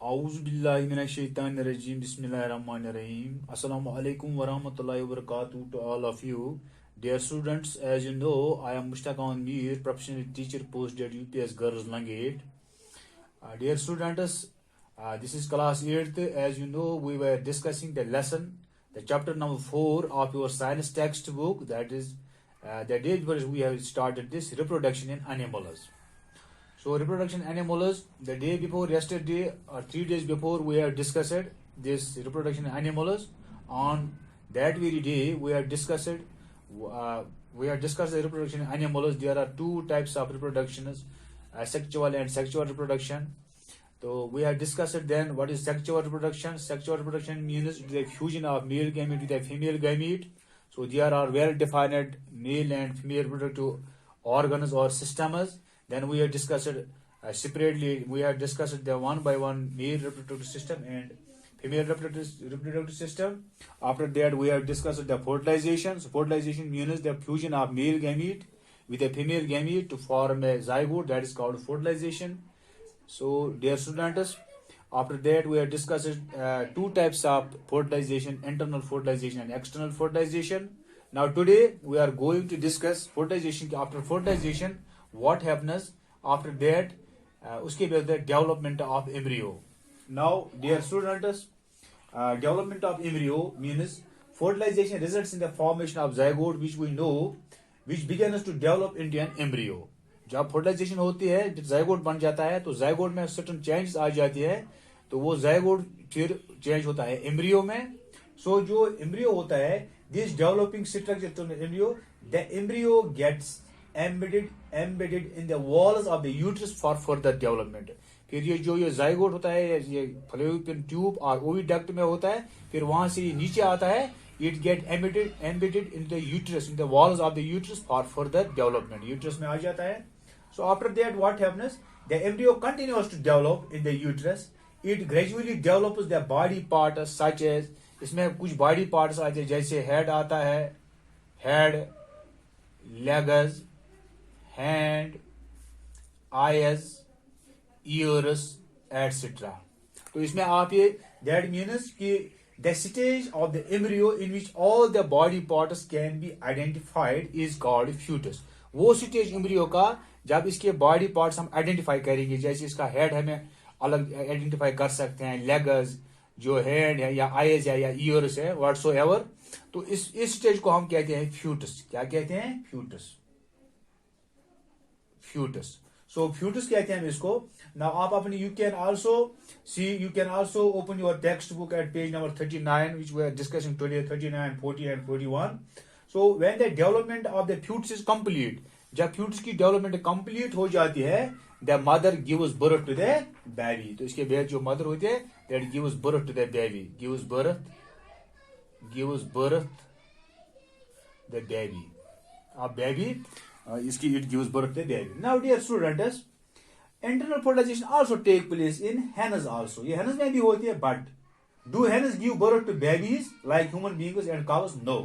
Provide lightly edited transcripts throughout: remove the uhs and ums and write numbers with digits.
Auzubillahiminash-shaytanir-rajim. Bismillahir-rahmanir-rahim. Assalamu alaikum wa rahmatullahi wa barakatuh to all of you. Dear students, as you know, I am Mushtaq Mir, professional teacher posted at UPS Girls Langate. Dear students, this is class 8th. As you know, we were discussing the lesson, the chapter number 4 of your science textbook. That is, the date where we have started this reproduction in animals. So reproduction animals, the day before yesterday or 3 days before we have discussed this reproduction animals. On that very day we have discussed the reproduction animals. There are two types of reproductions, sexual and sexual reproduction. So we have discussed then what is sexual reproduction. Sexual reproduction means the fusion of male gamete with a female gamete. So there are well defined male and female reproductive organs or systems. Then we have discussed separately, we have discussed the one by one male reproductive system and female reproductive system. After that, we have discussed the fertilization. So fertilization means the fusion of male gamete with a female gamete to form a zygote. That is called fertilization. So, dear students, after that we have discussed two types of fertilization: internal fertilization and external fertilization. Now today we are going to discuss fertilization. After fertilization, what happens after that? Uske बाद the development of embryo. Now, dear students, development of embryo means fertilization results in the formation of zygote, which we know, which begins to develop into an embryo. जब fertilisation होती है, जब zygote बन जाता है, तो zygote में certain changes आ जाती है, तो वो जायगोट फिर चेंज होता है एम्ब्रियो में. सो जो एम्ब्रियो होता है, this developing structure embryo, the embryo gets embedded in the walls of the uterus for further development. फिर ये जो ये जायगोट होता है, ये फलोपियन ट्यूब और ओविडक्ट में होता है, फिर वहां से ये नीचे आता है, it get embedded in the uterus, in the walls of the uterus for further development. uterus में आ जाता है. So after that what happens? The embryo continues to develop in the uterus. It gradually develops the body parts such as, इसमें कुछ body parts आते हैं, जैसे head आता है, head, legs, hand, eyes, ears, etc. तो इसमें आप ये that means कि the stage of the embryo in which all the body parts can be identified is called fetus. वो स्टेज एम्ब्रियो का जब इसके बॉडी पार्ट्स हम आइडेंटिफाई करेंगे, जैसे इसका हेड हमें अलग आइडेंटिफाई कर सकते हैं, लेग्स, जो हेड है या आईज है या ईयर्स है, व्हाटसोएवर, तो इस स्टेज को हम कहते हैं फ्यूटस. क्या कहते हैं? फ्यूटस. सो फ्यूटस कहते हैं हम इसको. नाउ आप अपने you can also open your textbook at page number 39 which we are discussing today, 39, 40 and 41. So when the development of the fetus is complete, जब fetus की development complete हो जाती है, the mother gives birth to the baby. तो इसके बाद जो mother होती है, that gives birth to the baby, gives birth the baby. अब baby इसकी it gives birth to the baby. Now dear students, internal fertilization also take place in hens also. ये hens में भी होती है, but do hens give birth to babies like human beings and cows? No.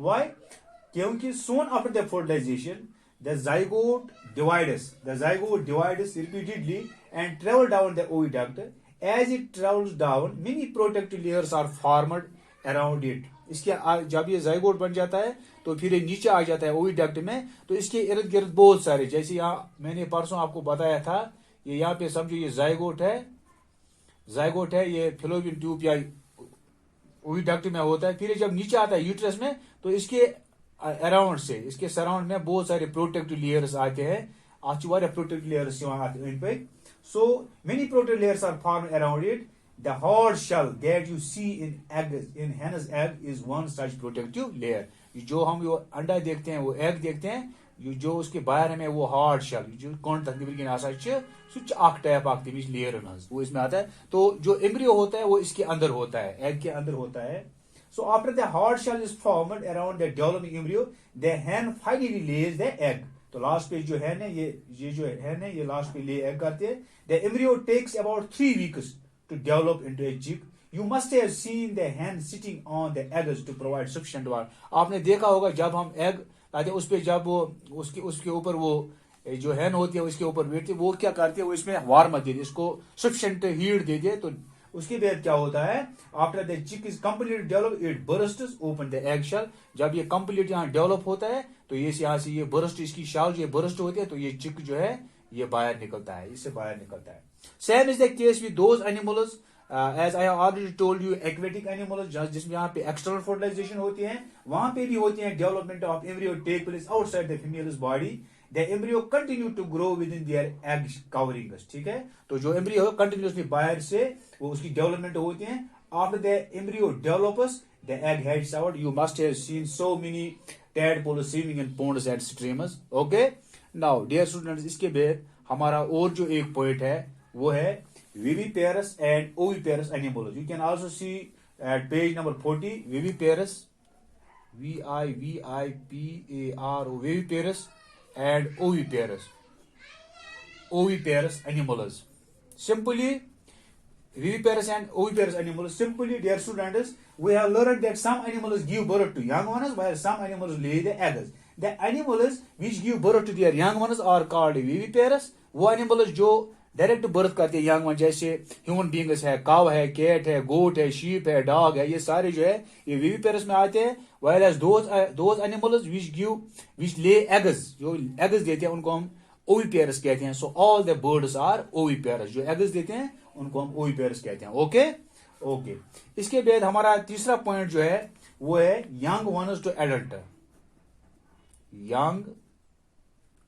Why? क्योंकि soon after the fertilization, the zygote divides repeatedly and travel down the oviduct. As it travels down, many protective layers are formed around it. इसके जब ये zygote बन जाता है, तो फिर ये नीचे आ जाता है ओविडक्ट में, तो इसके इर्द गिर्द बहुत सारे, जैसे यहाँ मैंने परसों आपको बताया था, ये यहाँ पे समझो ये जाइगोट है, ये फेलोपियन ट्यूब या ओविडक्ट में होता है. फिर ये जब नीचे आता है यूट्रस में, तो इसके अराउंड से, इसके सराउंड में बहुत सारे प्रोटेक्टिव लेयर्स आते हैं. आज वाले प्रोटेक्टिव लेयर्स इन पे. So many protective layers are form around it. The hard shell that you see in hen's egg is one such protective layer. जो हम वो अंडा देखते हैं, वो एग देखते हैं, जो उसके बाहर में वो हार्ड शेल, जो कौन तकरीबन आसान सुच आक टाइप आक तमिश लेयर वो इसमें आता है. तो जो एम्ब्रियो होता है वो इसके अंदर होता है, एग के अंदर होता है. So after the hard shell is formed around the developing embryo, the hen finally lays the egg. तो लास्ट पे जो hen है, ये जो hen है, ये लास्ट पे ले एग करते हैं. The embryo takes about 3 weeks to develop into a chick. You must have seen the hen sitting on the eggs to provide sufficient water. आपने देखा होगा जब हम एग लाते हैं, उस पे जब वो उसके ऊपर वो जो हैन होती है उसके ऊपर बैठती है, वो क्या करती है, वो इसमें वार्म देती है, इसको सफिशिएंट हीट देती है। तो उसके बाद क्या होता है, after the chick is complete develop it bursts open the egg shell. जब ये कंप्लीट यहाँ डेवलप होता है तो ये यहाँ से ये बर्स्ट, इसकी शाल जो बर्स्ट होती है, तो ये चिक जो है ये बाहर निकलता है, इससे बाहर निकलता है। Same is the case with those animals as I already told you, aquatic animals जिसमें यहाँ पे एक्सटर्नल फर्टिलाइजेशन होती है, वहां पे भी होती है development of embryo take place outside the female's body. The embryo continue to grow within their egg coverings, ठीक है। तो जो एम्ब्रियो कंटिन्यूसली बाहर से वो उसकी डेवलपमेंट होती है। After the embryo develops the egg heads out. You must have seen so many tadpoles swimming in ponds and streams. Okay, now dear students, इसके बाद हमारा और जो एक पॉइंट है वो है viviparous and oviparous animals. You can also see at page number 40 viviparous, VIVIPARO, viviparous and oviparous animals. Simply viviparous and oviparous animals. Simply, dear students, we have learned that some animals give birth to young ones while some animals lay the eggs. The animals which give birth to their young ones are called viviparous. वो animals जो direct birth करते हैं young one, जैसे human beings है, काव है, cat है, गोट है, शीप है, डॉग है, ये सारे जो है ये विविपेरस में आते हैं। whereas those animals which lay eggs, जो एग्स देते हैं उनको हम ओविपेरस कहते हैं। So all the birds are oviparous, जो एग्स देते हैं उनको हम ओविपेरस कहते हैं। ओके ओके, इसके बाद हमारा तीसरा पॉइंट जो है वो है young ones to adult. Young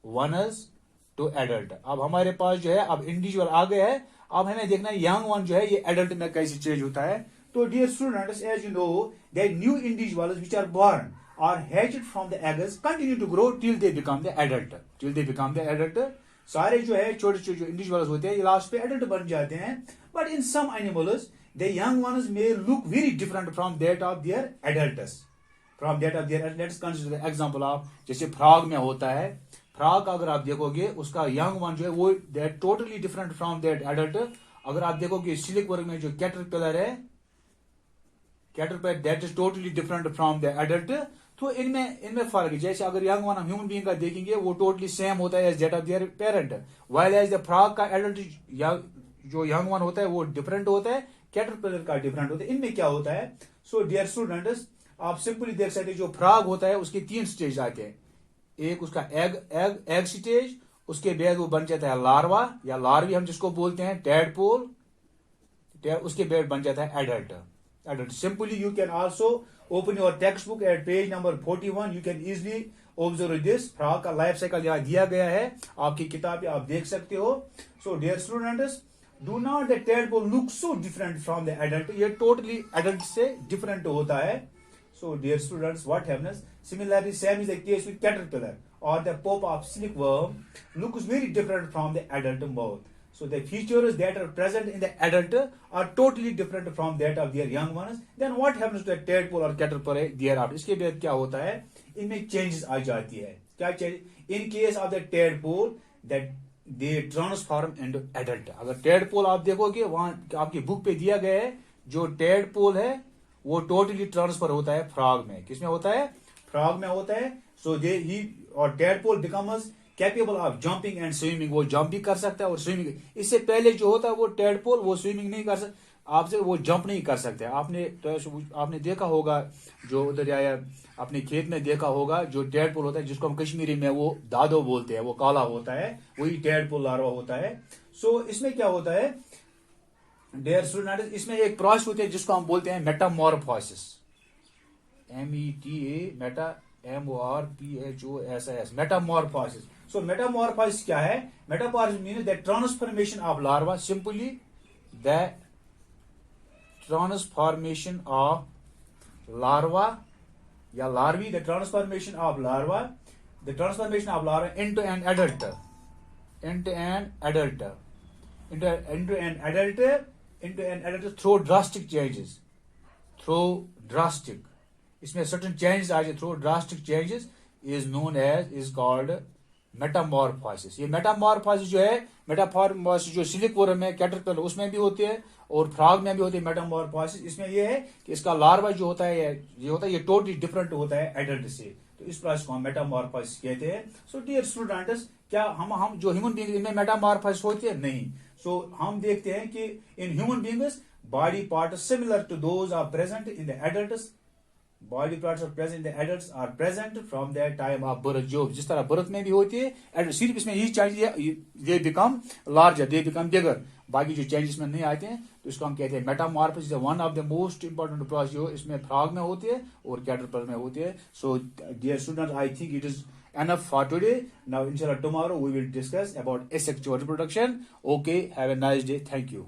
ones to adult. अब हमारे पास जो है अब इंडिविजुअल आ गया है, अब हमें देखना है यंग वन जो है ये एडल्ट में कैसे चेंज होता है। तो dear students, as you know that new individuals which are born are hatched from the eggs continue to grow till they become the adult. सारे जो है छोटे छोटे जो इंडिविजुअल्स होते हैं ये लास्ट पे एडल्ट बन जाते हैं। But in some animals the young ones may look very different from that of their adults. Let's consider the example of, जैसे फ्रॉग में होता है, फ्रॉग अगर आप देखोगे उसका यंग वन जो है वो that totally different from that adult. अगर आप देखोगे सिल्क वर्ग में जो कैटरपिलर है, caterpillar that is totally different from the adult. तो इनमें फर्क है। जैसे अगर यंग वन हम ह्यूमन बीइंग का देखेंगे वो टोटली सेम होता है as that of their parent, while as the frog का एडल्ट जो यंग वन होता है वो डिफरेंट होता है, कैटरपिलर का डिफरेंट होता है। इनमें क्या होता है, सो डियर स्टूडेंट्स आप सिंपली देख सकते हैं जो फ्रॉग होता है उसके 3 स्टेज आते हैं। एक उसका एग स्टेज, उसके बाद वो बन जाता है लार्वा या लार्वी हम जिसको बोलते हैं, टैडपोल, उसके बाद बन जाता है adult. Simply you can also open your textbook at page number 41, you can easily observe this. Frog का लाइफ साइकिल यहाँ दिया गया है आपकी किताब पे, आप देख सकते हो। So dear students, do not the tadpole look so different from the adult, ये टोटली एडल्ट से डिफरेंट होता है। So dear students, what happens? Similarly, same is the case with caterpillar or the pupa of silkworm looks very different from the adult mouth. So the features that are present in the adult are totally different from that of their young ones. Then what happens to the tadpole or caterpillar thereafter? इसके बाद क्या होता है, इनमें changes आ जाती है। क्या change? In case of the tadpole, that they transform into adult. अगर tadpole आप देखोगे वहां आपकी बुक पे दिया गया है, जो tadpole है वो टोटली ट्रांसफर होता है फ्रॉग में। किसमें होता है, फ्रॉग में होता है। सो दे ही और tadpole becomes capable of jumping and swimming, वो जंप भी कर सकता है और स्विमिंग। इससे पहले जो होता है वो टैडपोल वो स्विमिंग नहीं कर सकता, आपसे वो जंप नहीं कर सकते। आपने देखा होगा जो उधर आया अपने खेत में देखा होगा, जो टैडपोल होता है जिसको हम कश्मीरी में वो दादो बोलते हैं, वो काला होता है, वही टैडपोल लार्वा होता है। सो इसमें क्या होता है डियर स्टूडेंट्स, इसमें एक प्रोसेस होती है जिसको हम बोलते हैं metamorphosis, META, meta MORPHOSIS, metamorphosis. So metamorphosis क्या है, metamorphosis means the transformation of larva, simply the transformation of larva या larvae, the transformation of larva into an adult through drastic changes, इसमें certain changes आ जाए, through drastic changes is called metamorphosis. ये metamorphosis जो है, Metamorphosis जो silk worm है, caterpillar उसमें भी होती है और फ्रॉग में भी होती है मेटामॉर्फोसिस। इसमें ये है कि इसका लार्वा जो होता है ये टोटली डिफरेंट होता है एडल्ट से, तो इस प्रोसेस को हम मेटामॉर्फोसिस कहते हैं। सो डियर स्टूडेंट्स, क्या हम जो ह्यूमन बींग इनमें मेटामॉर्फोसिस होती है? नहीं. सो हम देखते हैं कि in human beings body part similar to those are present in the adults. Body parts are present in the adults are present from the time of birth. जो जिस तरह बर्थ में भी होती है, सिर्फ इसमें यही changes, they become larger, they become bigger. बाकी जो चेंजेस में नहीं आते हैं तो इसको हम कहते हैं Metamorphosis. One of the most important process जो इसमें फ्रॉग में होती है और कैटरपिलर में होती है. So dear student, I think it is enough for today. Now inshallah tomorrow we will discuss about asexual reproduction. Okay, have a nice day. Thank you.